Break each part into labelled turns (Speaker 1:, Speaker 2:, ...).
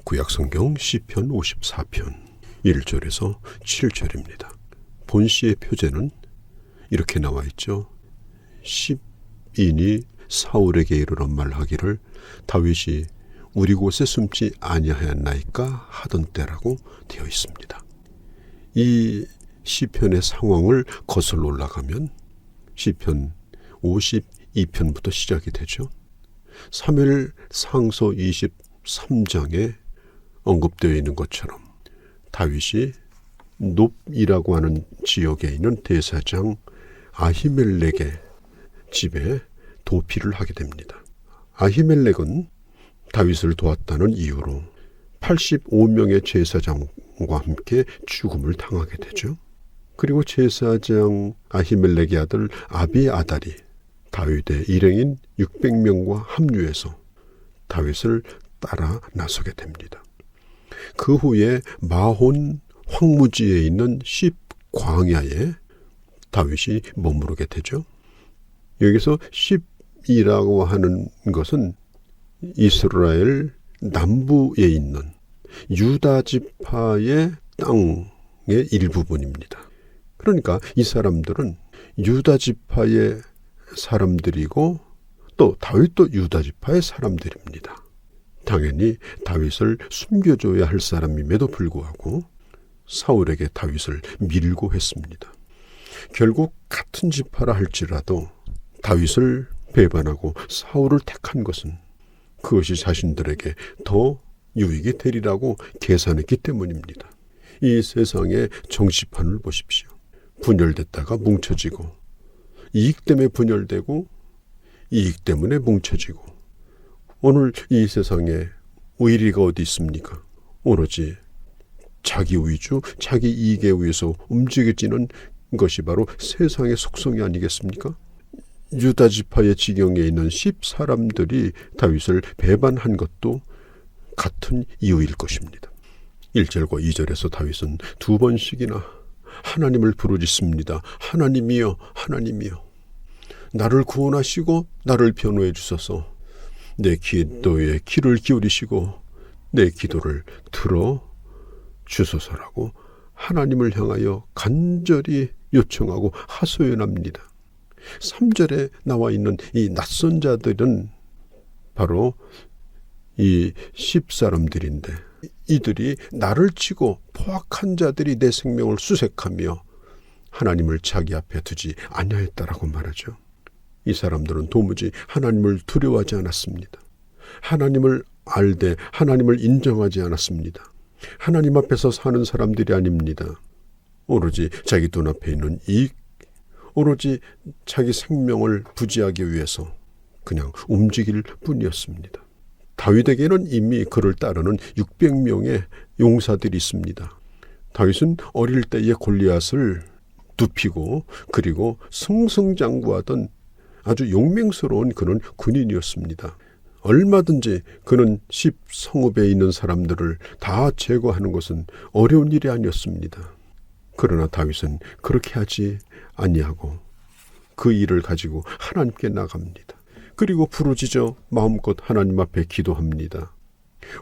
Speaker 1: 구약성경 시편 54편 1절에서 7절입니다. 본시의 표제는 이렇게 나와 있죠. 10인이 사울에게 이르러 말하기를 다윗이 우리 곳에 숨지 아니하였나이까 하던 때라고 되어 있습니다. 이 시편의 상황을 거슬러 올라가면 시편 52편부터 시작이 되죠. 사무엘 상서 23장에 언급되어 있는 것처럼 다윗이 놉이라고 하는 지역에 있는 대사장 아히멜렉의 집에 도피를 하게 됩니다. 아히멜렉은 다윗을 도왔다는 이유로 85명의 제사장과 함께 죽음을 당하게 되죠. 그리고 제사장 아히멜렉의 아들 아비아달이 다윗의 일행인 600명과 합류해서 다윗을 따라 나서게 됩니다. 그 후에 마혼 황무지에 있는 십 광야에 다윗이 머무르게 되죠. 여기서 십이라고 하는 것은 이스라엘 남부에 있는 유다 지파의 땅의 일부분입니다. 그러니까 이 사람들은 유다 지파의 사람들이고 또 다윗도 유다 지파의 사람들입니다. 당연히 다윗을 숨겨줘야 할 사람임에도 불구하고 사울에게 다윗을 밀고 했습니다. 결국 같은 지파라 할지라도 다윗을 배반하고 사울을 택한 것은 그것이 자신들에게 더 유익이 되리라고 계산했기 때문입니다. 이 세상의 정치판을 보십시오. 분열됐다가 뭉쳐지고 이익 때문에 분열되고 이익 때문에 뭉쳐지고 오늘 이 세상에 의리가 어디 있습니까? 오로지 자기 위주, 자기 이익에 의해서 움직여지는 것이 바로 세상의 속성이 아니겠습니까? 유다 지파의 지경에 있는 10 사람들이 다윗을 배반한 것도 같은 이유일 것입니다. 1절과 2절에서 다윗은 두 번씩이나 하나님을 부르짖습니다. 하나님이여, 하나님이여, 나를 구원하시고 나를 변호해 주소서. 내 기도에 귀를 기울이시고 내 기도를 들어 주소서라고 하나님을 향하여 간절히 요청하고 하소연합니다. 3절에 나와 있는 이 낯선 자들은 바로 이 10 사람들인데 이들이 나를 치고 포악한 자들이 내 생명을 수색하며 하나님을 자기 앞에 두지 아니하였다라고 말하죠. 이 사람들은 도무지 하나님을 두려워하지 않았습니다. 하나님을 알되 하나님을 인정하지 않았습니다. 하나님 앞에서 사는 사람들이 아닙니다. 오로지 자기 눈앞에 있는 이익, 오로지 자기 생명을 부지하기 위해서 그냥 움직일 뿐이었습니다. 다윗에게는 이미 그를 따르는 600명의 용사들이 있습니다. 다윗은 어릴 때에 골리앗을 눕히고 그리고 승승장구하던 아주 용맹스러운 그는 군인이었습니다. 얼마든지 그는 10 성읍에 있는 사람들을 다 제거하는 것은 어려운 일이 아니었습니다. 그러나 다윗은 그렇게 하지 아니하고 그 일을 가지고 하나님께 나갑니다. 그리고 부르짖어 마음껏 하나님 앞에 기도합니다.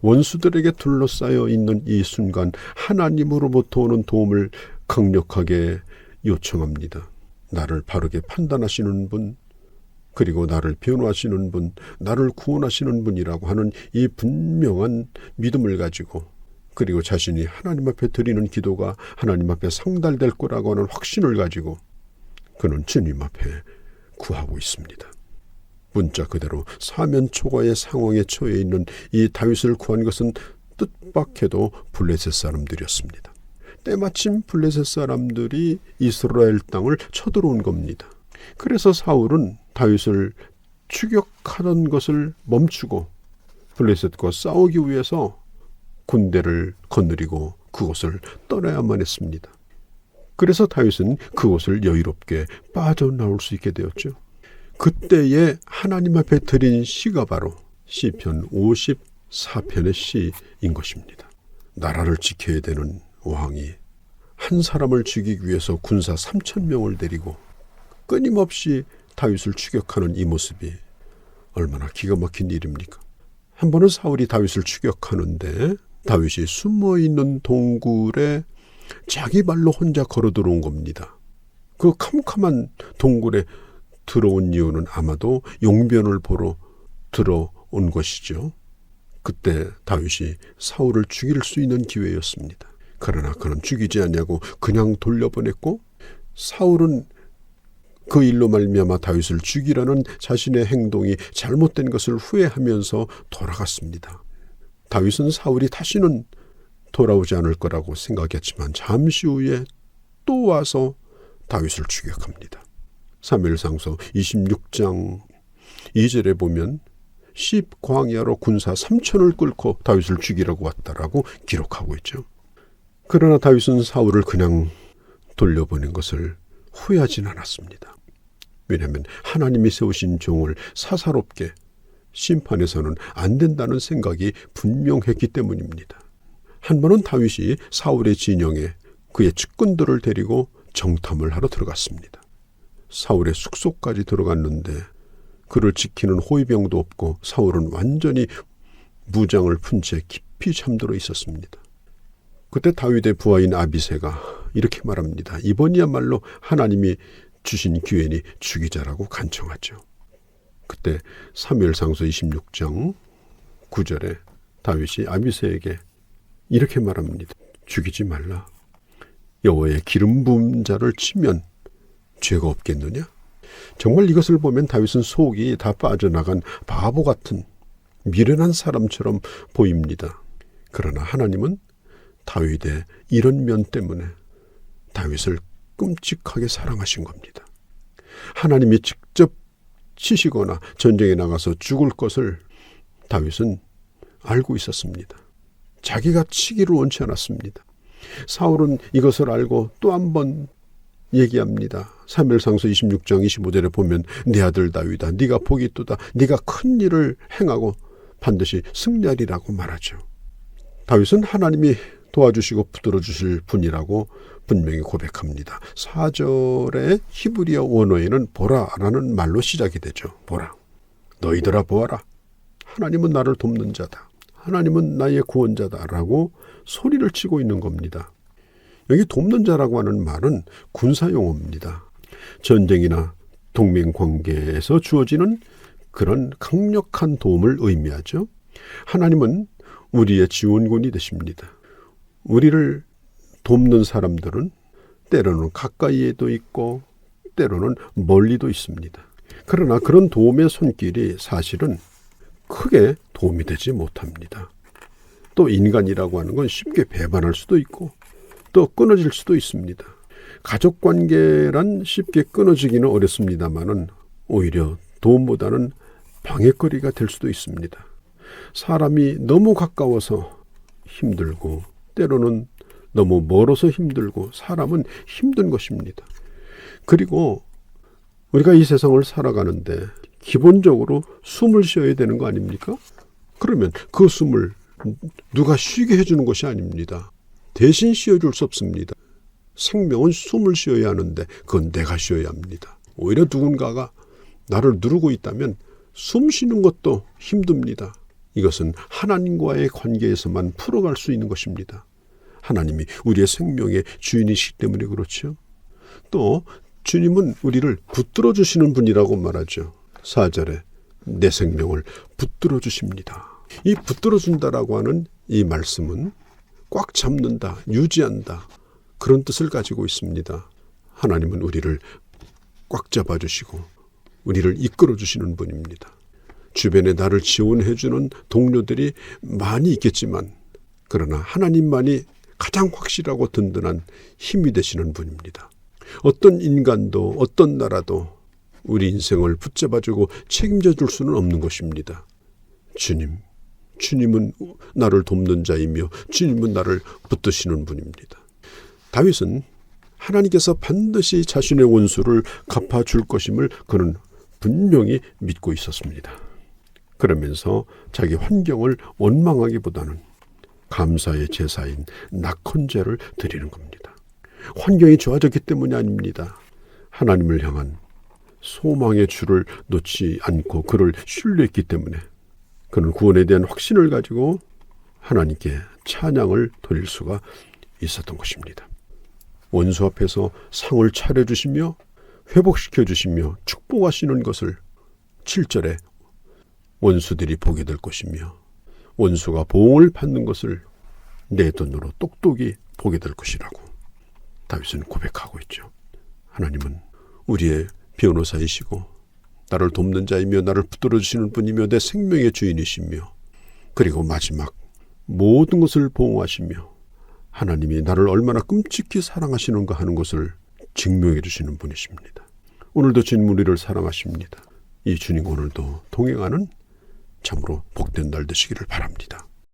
Speaker 1: 원수들에게 둘러싸여 있는 이 순간 하나님으로부터 오는 도움을 강력하게 요청합니다. 나를 바르게 판단하시는 분, 그리고 나를 변호하시는 분, 나를 구원하시는 분이라고 하는 이 분명한 믿음을 가지고 그리고 자신이 하나님 앞에 드리는 기도가 하나님 앞에 상달될 거라고 하는 확신을 가지고 그는 주님 앞에 구하고 있습니다. 문자 그대로 사면초가의 상황에 처해 있는 이 다윗을 구한 것은 뜻밖에도 블레셋 사람들이었습니다. 때마침 블레셋 사람들이 이스라엘 땅을 쳐들어온 겁니다. 그래서 사울은 다윗을 추격하던 것을 멈추고 블레셋과 싸우기 위해서 군대를 거느리고 그곳을 떠나야만 했습니다. 그래서 다윗은 그곳을 여유롭게 빠져나올 수 있게 되었죠. 그때에 하나님 앞에 드린 시가 바로 시편 54편의 시인 것입니다. 나라를 지켜야 되는 왕이 한 사람을 죽이기 위해서 군사 3,000명을 데리고 끊임없이 다윗을 추격하는 이 모습이 얼마나 기가 막힌 일입니까? 한 번은 사울이 다윗을 추격하는데 다윗이 숨어있는 동굴에 자기 발로 혼자 걸어 들어온 겁니다. 그 캄캄한 동굴에 들어온 이유는 아마도 용변을 보러 들어온 것이죠. 그때 다윗이 사울을 죽일 수 있는 기회였습니다. 그러나 그는 죽이지 않냐고 그냥 돌려보냈고, 사울은 그 일로 말미암아 다윗을 죽이려는 자신의 행동이 잘못된 것을 후회하면서 돌아갔습니다. 다윗은 사울이 다시는 돌아오지 않을 거라고 생각했지만 잠시 후에 또 와서 다윗을 추격합니다. 사무엘상서 26장 2절에 보면 광야로 군사 3,000을 끌고 다윗을 죽이려고 왔다라고 기록하고 있죠. 그러나 다윗은 사울을 그냥 돌려보낸 것을 후회하진 않았습니다. 왜냐하면 하나님이 세우신 종을 사사롭게 심판해서는 안 된다는 생각이 분명했기 때문입니다. 한 번은 다윗이 사울의 진영에 그의 측근들을 데리고 정탐을 하러 들어갔습니다. 사울의 숙소까지 들어갔는데 그를 지키는 호위병도 없고 사울은 완전히 무장을 푼 채 깊이 잠들어 있었습니다. 그때 다윗의 부하인 아비새가 이렇게 말합니다. 이번이야말로 하나님이 주신 기회니 죽이자라고 간청하죠. 그때 사무엘상서 26장 9절에 다윗이 아비새에게 이렇게 말합니다. 죽이지 말라. 여호와의 기름 부은 자를 치면 죄가 없겠느냐? 정말 이것을 보면 다윗은 속이 다 빠져나간 바보 같은 미련한 사람처럼 보입니다. 그러나 하나님은 다윗의 이런 면 때문에 다윗을 끔찍하게 사랑하신 겁니다. 하나님이 직접 치시거나 전쟁에 나가서 죽을 것을 다윗은 알고 있었습니다. 자기가 치기를 원치 않았습니다. 사울은 이것을 알고 또 한 번 얘기합니다. 사무엘상서 26장 25절에 보면 내 아들 다윗아 네가 복이 있도다. 네가 큰 일을 행하고 반드시 승리하리라고 말하죠. 다윗은 하나님이 도와주시고 붙들어 주실 분이라고 분명히 고백합니다. 4절의 히브리어 원어에는 보라라는 말로 시작이 되죠. 보라. 너희들아 보아라. 하나님은 나를 돕는 자다. 하나님은 나의 구원자다라고 소리를 치고 있는 겁니다. 여기 돕는 자라고 하는 말은 군사용어입니다. 전쟁이나 동맹관계에서 주어지는 그런 강력한 도움을 의미하죠. 하나님은 우리의 지원군이 되십니다. 우리를 돕는 사람들은 때로는 가까이에도 있고 때로는 멀리도 있습니다. 그러나 그런 도움의 손길이 사실은 크게 도움이 되지 못합니다. 또 인간이라고 하는 건 쉽게 배반할 수도 있고 또 끊어질 수도 있습니다. 가족관계란 쉽게 끊어지기는 어렵습니다만은 오히려 도움보다는 방해거리가 될 수도 있습니다. 사람이 너무 가까워서 힘들고 때로는 너무 멀어서 힘들고 사람은 힘든 것입니다. 그리고 우리가 이 세상을 살아가는데 기본적으로 숨을 쉬어야 되는 거 아닙니까? 그러면 그 숨을 누가 쉬게 해주는 것이 아닙니다. 대신 쉬어줄 수 없습니다. 생명은 숨을 쉬어야 하는데 그건 내가 쉬어야 합니다. 오히려 누군가가 나를 누르고 있다면 숨 쉬는 것도 힘듭니다. 이것은 하나님과의 관계에서만 풀어갈 수 있는 것입니다. 하나님이 우리의 생명의 주인이시기 때문에 그렇죠. 또 주님은 우리를 붙들어 주시는 분이라고 말하죠. 4절에 내 생명을 붙들어 주십니다. 이 붙들어 준다라고 하는 이 말씀은 꽉 잡는다, 유지한다 그런 뜻을 가지고 있습니다. 하나님은 우리를 꽉 잡아주시고 우리를 이끌어 주시는 분입니다. 주변에 나를 지원해 주는 동료들이 많이 있겠지만 그러나 하나님만이 가장 확실하고 든든한 힘이 되시는 분입니다. 어떤 인간도 어떤 나라도 우리 인생을 붙잡아주고 책임져 줄 수는 없는 것입니다. 주님은 나를 돕는 자이며 주님은 나를 붙드시는 분입니다. 다윗은 하나님께서 반드시 자신의 원수를 갚아줄 것임을 그는 분명히 믿고 있었습니다. 그러면서 자기 환경을 원망하기보다는 감사의 제사인 낙헌제를 드리는 겁니다. 환경이 좋아졌기 때문이 아닙니다. 하나님을 향한 소망의 줄을 놓지 않고 그를 신뢰했기 때문에 그는 구원에 대한 확신을 가지고 하나님께 찬양을 돌릴 수가 있었던 것입니다. 원수 앞에서 상을 차려주시며 회복시켜 주시며 축복하시는 것을 7절에 원수들이 보게 될 것이며 원수가 보응을 받는 것을 내 눈으로 똑똑히 보게 될 것이라고 다윗은 고백하고 있죠. 하나님은 우리의 변호사이시고 나를 돕는 자이며 나를 붙들어 주시는 분이며 내 생명의 주인이시며 그리고 마지막 모든 것을 보호하시며 하나님이 나를 얼마나 끔찍히 사랑하시는가 하는 것을 증명해 주시는 분이십니다. 오늘도 주님 우리를 사랑하십니다. 이 주님 오늘도 동행하는 참으로 복된 날 되시기를 바랍니다.